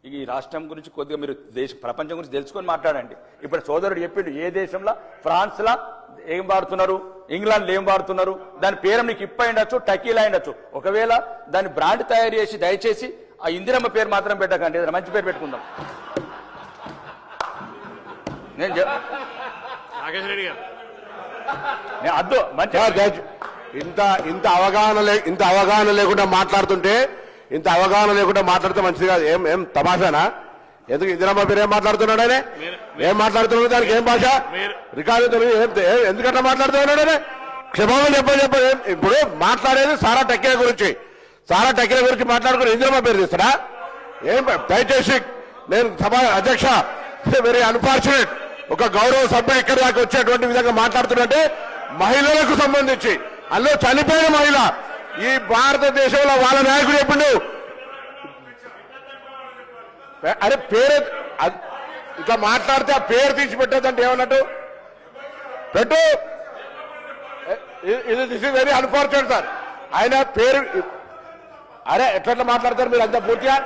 ఈ రాష్ట్రం గురించి కొద్దిగా మీరు ప్రపంచం గురించి తెలుసుకొని మాట్లాడండి. ఇప్పుడు సోదరుడు చెప్పిండు ఏ దేశంలో ఫ్రాన్స్లా ఏం వాడుతున్నారు, ఇంగ్లాండ్లో ఏం వాడుతున్నారు, దాని పేరు నీకు ఇప్ప అయిండొచ్చు, టకీలా అయిండొచ్చు. ఒకవేళ దాని బ్రాండ్ తయారు చేసి దయచేసి ఆ ఇందిరమ్మ పేరు మాత్రం పెట్టకండి, ఏదైనా మంచి పేరు పెట్టుకుందాం. నేను అద్దు మంచి ఇంత అవగాహన లేకుండా మాట్లాడుతుంటే మంచిది కాదు. ఏం తమాషానా? ఎందుకు ఇందిరమ్మ పేరు ఏం మాట్లాడుతున్నాడు ఆయన? ఏం మాట్లాడుతున్నాడు? దానికి ఏం భాష రికార్డు తెలియదు. ఎందుకంటే మాట్లాడుతున్నాడు ఆయన? క్షమాపణ చెప్పండి. ఇప్పుడు మాట్లాడేది సారా టక్కిల గురించి మాట్లాడుకుని ఇందిరమ్మ పేరు తీస్తాడా? ఏం దయచేసి నేను సభ అధ్యక్ష, వెరీ అన్ఫార్చునేట్, ఒక గౌరవ సభ్యుడు ఇక్కడి దాకా వచ్చేటువంటి విధంగా మాట్లాడుతున్నట్టే మహిళలకు సంబంధించి, అందులో చనిపోయిన మహిళ ఈ భారతదేశంలో వాళ్ళ నాయకుడు చెప్పిండు. అరే పేరు ఇట్లా మాట్లాడితే ఆ పేరు తీసి పెట్టేదంటే ఏమన్నట్టు? పెట్టు. This is very unfortunate sir. ఆయన పేరు అరే ఎట్లా మాట్లాడతారు మీరు అంతా పూర్తిగా?